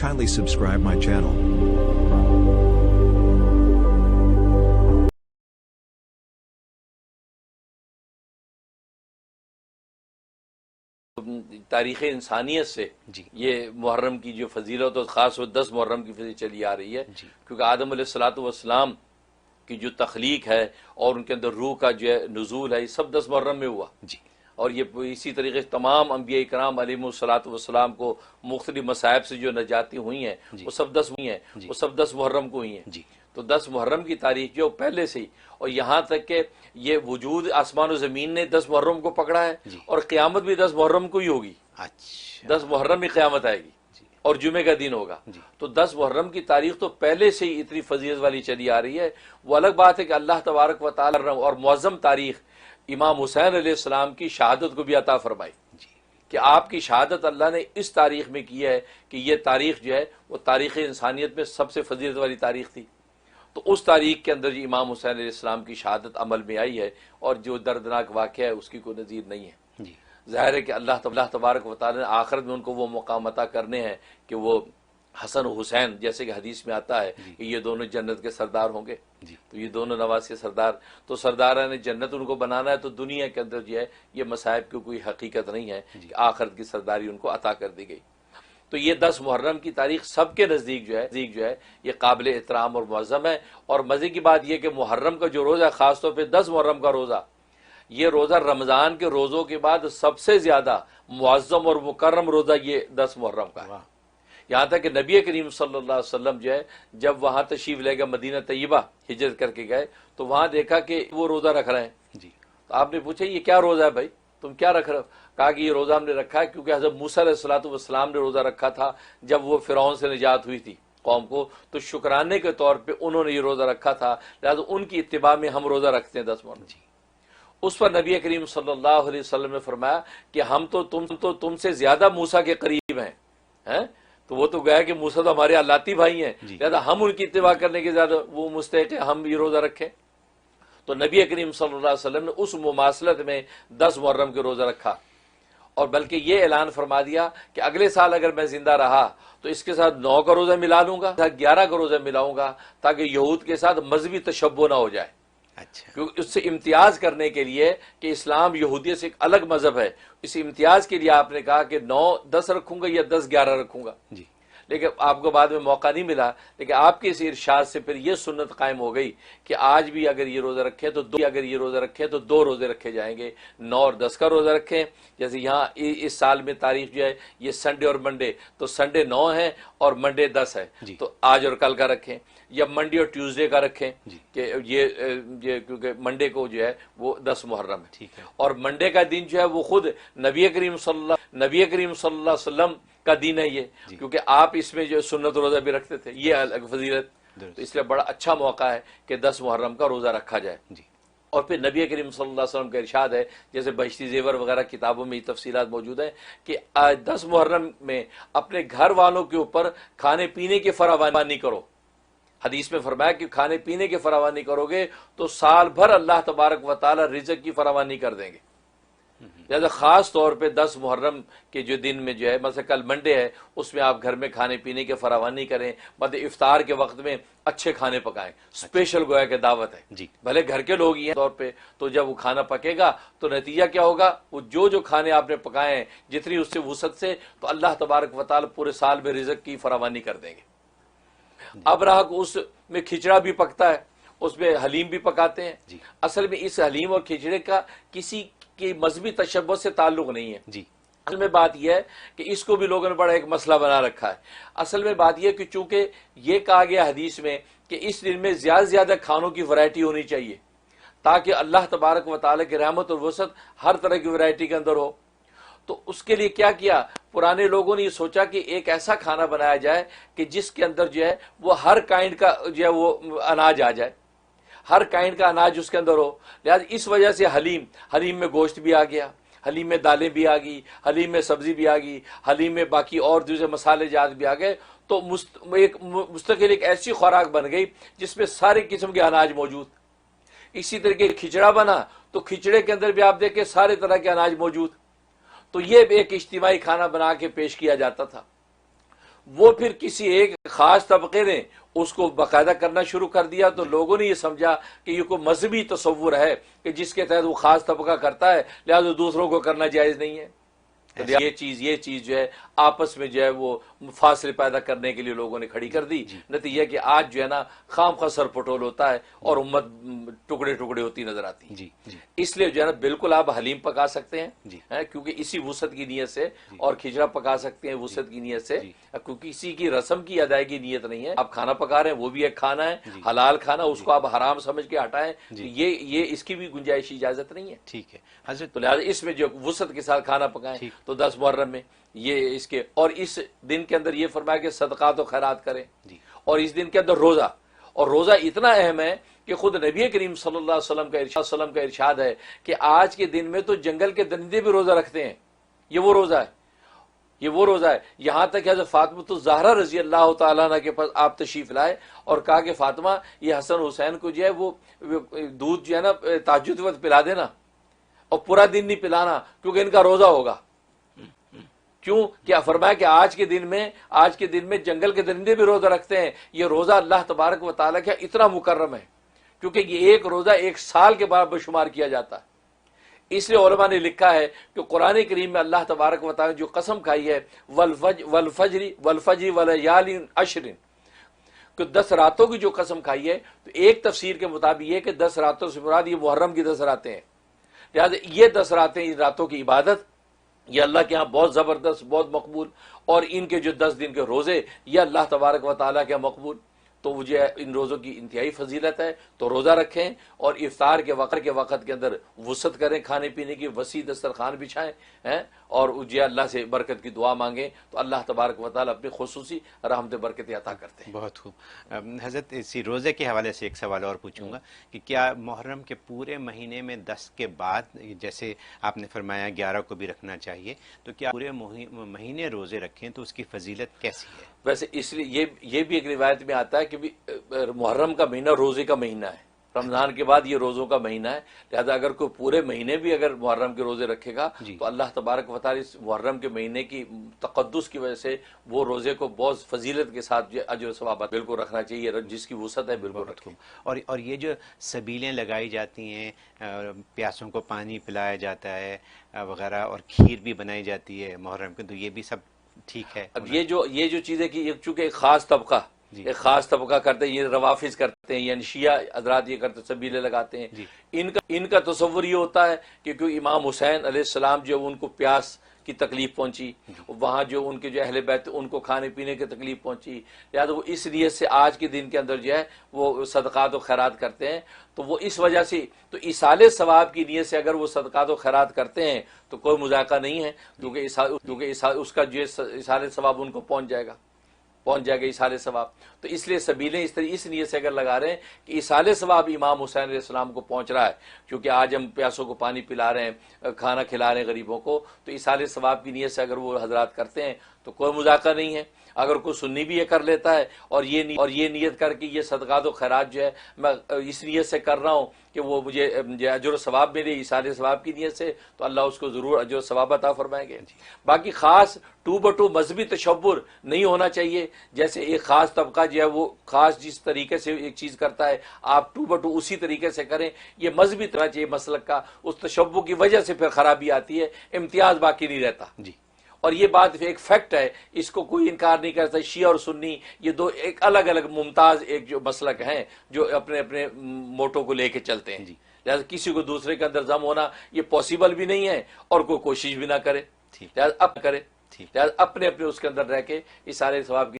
Kindly subscribe my channel. تاریخ انسانیت سے یہ محرم کی جو فضیلت اور خاص وہ 10 محرم کی فضیلت چلی آ رہی ہے، کیونکہ آدم علیہ الصلوۃ والسلام کی جو تخلیق ہے اور ان کے اندر روح کا جو ہے نزول ہے، یہ سب 10 محرم میں ہوا اور یہ اسی طریقے سے تمام انبیاء کرام علیہم الصلوۃ والسلام کو مختلف مصائب سے جو نجاتی ہوئی ہیں وہ سب 10 ہوئی ہیں، وہ سب 10 محرم کو ہوئی ہیں۔ تو 10 محرم کی تاریخ جو پہلے سے ہی، اور یہاں تک کہ یہ وجود آسمان و زمین نے 10 محرم کو پکڑا ہے اور قیامت بھی 10 محرم کو ہی ہوگی۔ 10 محرم میں قیامت آئے گی اور جمعے کا دن ہوگا۔ تو 10 محرم کی تاریخ تو پہلے سے ہی اتنی فضیلت والی چلی آ رہی ہے۔ وہ الگ بات ہے کہ اللہ تبارک و تعالی اور معظم تاریخ امام حسین علیہ السلام کی شہادت کو بھی عطا فرمائی کہ آپ کی شہادت اللہ نے اس تاریخ میں کی ہے کہ یہ تاریخ جو ہے وہ تاریخ انسانیت میں سب سے فضیلت والی تاریخ تھی۔ تو اس تاریخ کے اندر امام حسین علیہ السلام کی شہادت عمل میں آئی ہے اور جو دردناک واقعہ ہے اس کی کوئی نظیر نہیں ہے۔ ظاہر ہے کہ اللہ تبارک و تعالی نے آخرت میں ان کو وہ مقام عطا کرنے ہیں کہ وہ حسن و حسین، جیسے کہ حدیث میں آتا ہے کہ یہ دونوں جنت کے سردار ہوں گے، تو یہ دونوں نواز کے سردار، تو سرداران جنت ان کو بنانا ہے۔ تو دنیا کے اندر جو ہے یہ مصائب کی کوئی حقیقت نہیں ہے کہ آخرت کی سرداری ان کو عطا کر دی گئی۔ تو یہ 10 محرم کی تاریخ سب کے نزدیک جو ہے یہ قابل احترام اور معظم ہے۔ اور مزے کی بات یہ کہ محرم کا جو روزہ ہے، خاص طور پہ 10 محرم کا روزہ، یہ روزہ رمضان کے روزوں کے بعد سب سے زیادہ معظم اور مکرم روزہ یہ 10 محرم کا ہے۔ یہاں تک کہ نبی کریم صلی اللہ علیہ وسلم جو ہے جب وہاں تشریف لے گئے، مدینہ طیبہ ہجرت کر کے گئے، تو وہاں دیکھا کہ وہ روزہ رکھ رہے ہیں۔ تو آپ نے پوچھا یہ کیا روزہ ہے بھائی، تم کیا رکھ رہے ہو؟ کہا کہ یہ روزہ ہم نے رکھا ہے کیونکہ حضرت موسیٰ علیہ الصلوۃ والسلام نے روزہ رکھا تھا جب وہ فرعون سے نجات ہوئی تھی قوم کو، تو شکرانے کے طور پہ انہوں نے یہ روزہ رکھا تھا، لہٰذا ان کی اتباع میں ہم روزہ رکھتے ہیں 10 محرم۔ اس پر نبی کریم صلی اللہ علیہ وسلم نے فرمایا کہ ہم تو تم سے زیادہ موسیٰ کے قریب ہیں، تو وہ تو گیا کہ موسیٰ تو ہمارے اللہ بھائی ہیں، لہٰذا ہم ان کی اتباع کرنے کے زیادہ وہ مستحق ہیں، ہم یہ روزہ رکھیں۔ تو نبی کریم صلی اللہ علیہ وسلم نے اس مماثلت میں 10 محرم کے روزہ رکھا، اور بلکہ یہ اعلان فرما دیا کہ اگلے سال اگر میں زندہ رہا تو اس کے ساتھ 9 کا روزہ ملا لوں گا، 11 کا روزہ ملاؤں گا، تاکہ یہود کے ساتھ مذہبی تشبہ نہ ہو جائے۔ کیونکہ اس سے امتیاز کرنے کے لیے کہ اسلام یہودیت سے ایک الگ مذہب ہے، اس امتیاز کے لیے آپ نے کہا کہ 9 10 رکھوں گا یا 10 11 رکھوں گا۔ لیکن آپ کو بعد میں موقع نہیں ملا، لیکن آپ کے اس ارشاد سے پھر یہ سنت قائم ہو گئی کہ آج بھی اگر یہ روزہ رکھیں تو 2 روزے رکھے جائیں گے، 9 اور 10 کا روزہ رکھیں۔ جیسے یہاں اس سال میں تاریخ جو ہے یہ سنڈے اور منڈے، تو سنڈے 9 ہے اور منڈے 10 ہے، تو آج اور کل کا رکھیں، یا منڈے اور ٹیوزڈے کا رکھیں کہ یہ کیونکہ منڈے کو جو ہے وہ 10 محرم ہے، اور منڈے کا دن جو ہے وہ خود نبی کریم صلی اللہ علیہ وسلم کا دن ہے یہ، کیونکہ آپ اس میں جو سنت روزہ بھی رکھتے تھے، یہ الگ فضیلت، تو اس لیے بڑا اچھا موقع ہے کہ 10 محرم کا روزہ رکھا جائے۔ اور پھر نبی کریم صلی اللہ علیہ وسلم کا ارشاد ہے، جیسے بہشتی زیور وغیرہ کتابوں میں یہ تفصیلات موجود ہیں، کہ 10 محرم میں اپنے گھر والوں کے اوپر کھانے پینے کی فراوانی کرو۔ حدیث میں فرمایا کہ کھانے پینے کی فراوانی کرو گے تو سال بھر اللہ تبارک و تعالی رزق کی فراوانی کر دیں گے۔ لہٰذا خاص طور پہ 10 محرم کے جو دن میں جو ہے، مثلا کل منڈے ہے، اس میں آپ گھر میں کھانے پینے کی فراوانی کریں، مطلب افطار کے وقت میں اچھے کھانے پکائیں، اسپیشل گویا کہ دعوت ہے، بھلے گھر کے لوگ ہی ہیں طور پہ، تو جب وہ کھانا پکے گا تو نتیجہ کیا ہوگا، وہ جو کھانے آپ نے پکائے ہیں جتنی اس سے وسعت سے، تو اللہ تبارک و تعالی پورے سال میں رزق کی فراوانی کر دیں گے۔ اب رہا کہ اس میں کھچڑا بھی پکتا ہے، اس میں حلیم بھی پکاتے ہیں۔ اصل میں اس حلیم اور کھچڑے کا کسی کی مذہبی تشبہ سے تعلق نہیں ہے۔ اصل میں بات یہ ہے کہ اس کو بھی لوگوں نے بڑا ایک مسئلہ بنا رکھا ہے۔ اصل میں بات یہ کہ چونکہ یہ کہا گیا حدیث میں کہ اس دن میں زیادہ سے زیادہ کھانوں کی ورائٹی ہونی چاہیے، تاکہ اللہ تبارک و تعالیٰ کی رحمت اور وسعت ہر طرح کی ورائٹی کے اندر ہو۔ تو اس کے لیے کیا کیا پرانے لوگوں نے، یہ سوچا کہ ایک ایسا کھانا بنایا جائے کہ جس کے اندر جو ہے وہ ہر کائنڈ کا جو ہے وہ اناج آ جائے، ہر کائنڈ کا اناج اس کے اندر ہو۔ لہٰذا اس وجہ سے حلیم میں گوشت بھی آ گیا، حلیم میں دالیں بھی آ گئی، حلیم میں سبزی بھی آ گئی، حلیم میں باقی اور دوسرے مسالے جات بھی آ گئے، تو ایک مستقل ایک ایسی خوراک بن گئی جس میں سارے قسم کے اناج موجود۔ اسی طریقے کھچڑا بنا تو کھچڑے کے اندر بھی آپ دیکھیں سارے طرح کے اناج موجود، تو یہ ایک اجتماعی کھانا بنا کے پیش کیا جاتا تھا۔ وہ پھر کسی ایک خاص طبقے نے اس کو باقاعدہ کرنا شروع کر دیا تو لوگوں نے یہ سمجھا کہ یہ کوئی مذہبی تصور ہے کہ جس کے تحت وہ خاص طبقہ کرتا ہے لہذا دوسروں کو کرنا جائز نہیں ہے. تو یہ چیز جو ہے آپس میں جو ہے وہ فاصلے پیدا کرنے کے لیے لوگوں نے کھڑی کر دی. نتیجہ کہ آج جو ہے نا خام خواہ سر پٹول ہوتا ہے اور امت ٹکڑے ٹکڑے ہوتی نظر آتی ہے. اس لیے جو ہے نا بالکل آپ حلیم پکا سکتے ہیں کیونکہ اسی وسعت کی نیت سے, اور کھچڑا پکا سکتے ہیں وسعت کی نیت سے, کیونکہ کسی کی رسم کی ادائیگی نیت نہیں ہے. آپ کھانا پکا رہے ہیں وہ بھی ایک کھانا ہے, حلال کھانا, اس کو آپ حرام سمجھ کے ہٹائیں یہ اس کی بھی گنجائش اجازت نہیں ہے. ٹھیک ہے حضرت, تو لہٰذا اس میں جو وسعت کے ساتھ کھانا پکائیں تو 10 محرم میں یہ اس کے, اور اس دن کے اندر یہ فرمایا کہ صدقات و خیرات کریں, اور اس دن کے اندر روزہ, اور روزہ اتنا اہم ہے کہ خود نبی کریم صلی اللہ علیہ وسلم کا ارشاد ہے کہ آج کے دن میں تو جنگل کے درندے بھی روزہ رکھتے ہیں. یہ وہ روزہ ہے, یہاں تک کہ حضرت فاطمہ الزہرا رضی اللہ تعالیٰ عنہ کے پاس آپ تشریف لائے اور کہا کہ فاطمہ یہ حسن حسین کو جو ہے وہ دودھ جو ہے نا تہجد وقت پلا دینا, اور پورا دن نہیں پلانا کیونکہ ان کا روزہ ہوگا. کیوں؟ کیا فرمایا کہ آج کے دن میں جنگل کے درندے بھی روزہ رکھتے ہیں. یہ روزہ اللہ تبارک و تعالیٰ کا اتنا مکرم ہے کیونکہ یہ ایک روزہ ایک سال کے بعد بشمار کیا جاتا ہے. اس لیے علماء نے لکھا ہے کہ قرآن کریم میں اللہ تبارک و تعالیٰ نے جو قسم کھائی ہے والفجر ولیال عشر, کہ 10 راتوں کی جو قسم کھائی ہے, تو ایک تفسیر کے مطابق یہ کہ 10 راتوں سے مراد یہ محرم کی 10 راتیں ہیں. لہٰذا یہ 10 راتیں, ان راتوں کی عبادت یہ اللہ کے ہاں بہت زبردست, بہت مقبول, اور ان کے جو 10 دن کے روزے یہ اللہ تبارک و تعالیٰ کے مقبول. تو وہ جو ہے ان روزوں کی انتہائی فضیلت ہے. تو روزہ رکھیں اور افطار کے وقت کے اندر وسعت کریں, کھانے پینے کی وسیع دسترخوان بچھائیں, اور جو اللہ سے برکت کی دعا مانگیں تو اللہ تبارک و تعالیٰ اپنی خصوصی رحمت برکت عطا کرتے ہیں. بہت خوب. حضرت اسی روزے کے حوالے سے ایک سوال اور پوچھوں گا کہ کیا محرم کے پورے مہینے میں 10 کے بعد, جیسے آپ نے فرمایا 11 کو بھی رکھنا چاہیے, تو کیا پورے مہینے روزے رکھیں تو اس کی فضیلت کیسی ہے؟ ویسے اس لیے یہ بھی ایک روایت میں آتا ہے کہ محرم کا مہینہ روزے کا مہینہ ہے, رمضان کے بعد یہ روزوں کا مہینہ ہے. لہذا اگر کوئی پورے مہینے بھی اگر محرم کے روزے رکھے گا تو اللہ تبارک و تعالی اس محرم کے مہینے کی تقدس کی وجہ سے وہ روزے کو بہت فضیلت کے ساتھ اجر و ثواب بالکل رکھنا چاہیے, جس کی وسعت ہے بالکل رکھیں. اور یہ جو سبیلیں لگائی جاتی ہیں, پیاسوں کو پانی پلایا جاتا ہے وغیرہ, اور کھیر بھی بنائی جاتی ہے محرم کے, تو یہ بھی سب ٹھیک ہے؟ اب یہ جو چیز ہے کہ چونکہ ایک خاص طبقہ کرتے ہیں, یہ روافظ کرتے ہیں, یعنی شیعہ حضرات یہ کرتے ہیں, سبیلے لگاتے ہیں. ان کا تصور یہ ہوتا ہے کہ کیونکہ امام حسین علیہ السلام جو ان کو پیاس کی تکلیف پہنچی, وہاں جو ان کے جو اہل بیت ان کو کھانے پینے کی تکلیف پہنچی, لہٰذا وہ اس نیت سے آج کے دن کے اندر جو ہے وہ صدقات و خیرات کرتے ہیں. تو وہ اس وجہ سے تو ایصال ثواب کی نیت سے اگر وہ صدقات و خیرات کرتے ہیں تو کوئی مذائقہ نہیں ہے, کیونکہ اس کا جو ایصال ثواب ان کو پہنچ جائے گا ایصال ثواب. تو اس لیے سبیلیں اس نیت سے اگر لگا رہے ہیں کہ ایصال ثواب امام حسین علیہ السلام کو پہنچ رہا ہے, کیونکہ آج ہم پیاسوں کو پانی پلا رہے ہیں, کھانا کھلا رہے ہیں غریبوں کو, تو ایصال ثواب کی نیت سے اگر وہ حضرات کرتے ہیں تو کوئی مذائقہ نہیں ہے. اگر کوئی سنی بھی یہ کر لیتا ہے اور یہ نیت کر کے یہ صدقات و خیرات جو ہے میں اس نیت سے کر رہا ہوں کہ وہ مجھے اجر و ثواب ملے ایصال ثواب کی نیت سے, تو اللہ اس کو ضرور اجر و ثواب عطا فرمائیں گے. باقی خاص ٹو بٹو مذہبی تشبر نہیں ہونا چاہیے. جیسے ایک خاص طبقہ جو ہے وہ خاص جس طریقے سے ایک چیز کرتا ہے آپ ٹو بٹو اسی طریقے سے کریں, یہ مذہبی طرح چاہیے مسلک کا. اس تشبہ کی وجہ سے پھر خرابی آتی ہے, امتیاز باقی نہیں رہتا. اور یہ بات ایک فیکٹ ہے, اس کو کوئی انکار نہیں کرتا. شیعہ اور سنی یہ دو ایک الگ الگ ممتاز ایک جو مسلک ہیں جو اپنے اپنے موٹو کو لے کے چلتے ہیں. لہٰذا کسی کو دوسرے کے اندر ضم ہونا یہ پاسبل بھی نہیں ہے اور کوئی کوشش بھی نہ کرے. لہٰذا اپنے اس کے اندر رہ کے اس سارے ثواب کی